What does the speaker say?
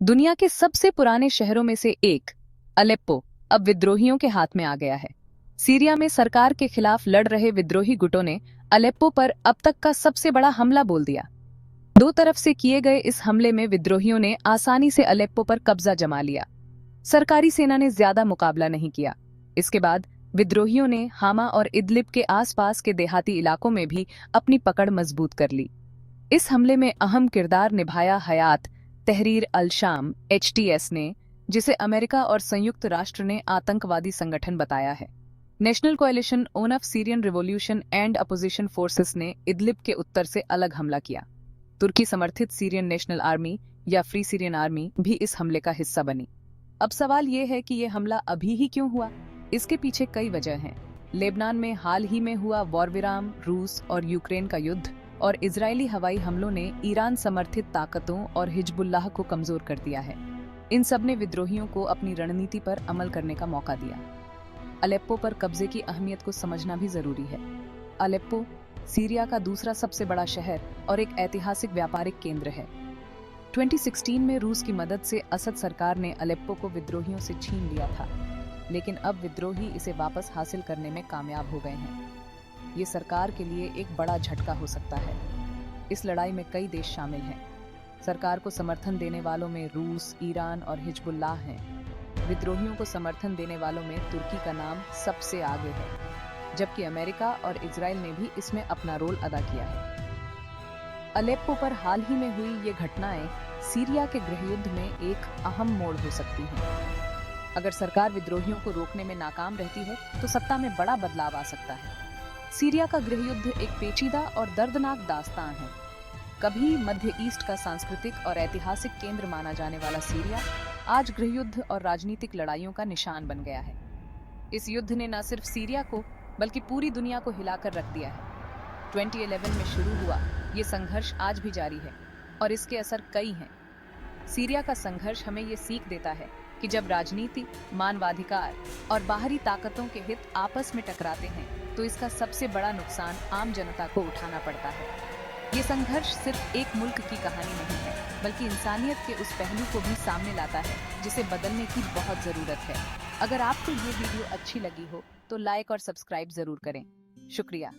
दुनिया के सबसे पुराने शहरों में से एक अलेप्पो अब विद्रोहियों के हाथ में आ गया है। सीरिया में सरकार के खिलाफ लड़ रहे विद्रोही गुटों ने अलेप्पो पर अब तक का सबसे बड़ा हमला बोल दिया। दो तरफ से किए गए इस हमले में विद्रोहियों ने आसानी से अलेप्पो पर कब्जा जमा लिया। सरकारी सेना ने ज्यादा मुकाबला नहीं किया। इसके बाद विद्रोहियों ने हामा और इदलिब के आसपास के देहाती इलाकों में भी अपनी पकड़ मजबूत कर ली। इस हमले में अहम किरदार निभाया हयात तहरीर अल-शाम (HTS) ने, जिसे अमेरिका और संयुक्त राष्ट्र ने आतंकवादी संगठन बताया है। National coalition on off Syrian revolution and opposition forces ने इदलिब के उत्तर से अलग हमला किया। तुर्की समर्थित सीरियन नेशनल आर्मी या फ्री सीरियन आर्मी भी इस हमले का हिस्सा बनी। अब सवाल ये है कि यह हमला अभी ही क्यों हुआ? इसके पीछे कई वजह हैं। लेबनान में हाल ही में हुआ वॉरविराम, रूस और यूक्रेन का युद्ध और इजरायली हवाई हमलों ने ईरान समर्थित ताकतों और हिजबुल्लाह को कमजोर कर दिया है। इन सब ने विद्रोहियों को अपनी रणनीति पर अमल करने का मौका दिया। अलेप्पो पर कब्जे की अहमियत को समझना भी जरूरी है। अलेप्पो सीरिया का दूसरा सबसे बड़ा शहर और एक ऐतिहासिक व्यापारिक केंद्र है। 2016 में रूस की मदद से असद सरकार ने अलेप्पो को विद्रोहियों से छीन लिया था, लेकिन अब विद्रोही इसे वापस हासिल करने में कामयाब हो गए हैं। ये सरकार के लिए एक बड़ा झटका हो सकता है। इस लड़ाई में कई देश शामिल हैं। सरकार को समर्थन देने वालों में रूस, ईरान और हिजबुल्लाह हैं। विद्रोहियों को समर्थन देने वालों में तुर्की का नाम सबसे आगे है, जबकि अमेरिका और इजराइल ने भी इसमें अपना रोल अदा किया है। अलेप्पो पर हाल ही में हुई ये घटनाएं सीरिया के गृहयुद्ध में एक अहम मोड़ हो सकती हैं। अगर सरकार विद्रोहियों को रोकने में नाकाम रहती है तो सत्ता में बड़ा बदलाव आ सकता है। सीरिया का गृहयुद्ध एक पेचीदा और दर्दनाक दास्तान है। कभी मध्य ईस्ट का सांस्कृतिक और ऐतिहासिक केंद्र माना जाने वाला सीरिया आज गृहयुद्ध और राजनीतिक लड़ाइयों का निशान बन गया है। इस युद्ध ने न सिर्फ सीरिया को बल्कि पूरी दुनिया को हिलाकर रख दिया है। 2011 में शुरू हुआ ये संघर्ष आज भी जारी है और इसके असर कई हैं। सीरिया का संघर्ष हमें ये सीख देता है कि जब राजनीति, मानवाधिकार और बाहरी ताकतों के हित आपस में टकराते हैं तो इसका सबसे बड़ा नुकसान आम जनता को उठाना पड़ता है। ये संघर्ष सिर्फ एक मुल्क की कहानी नहीं है, बल्कि इंसानियत के उस पहलू को भी सामने लाता है जिसे बदलने की बहुत जरूरत है। अगर आपको ये वीडियो अच्छी लगी हो तो लाइक और सब्सक्राइब जरूर करें। शुक्रिया।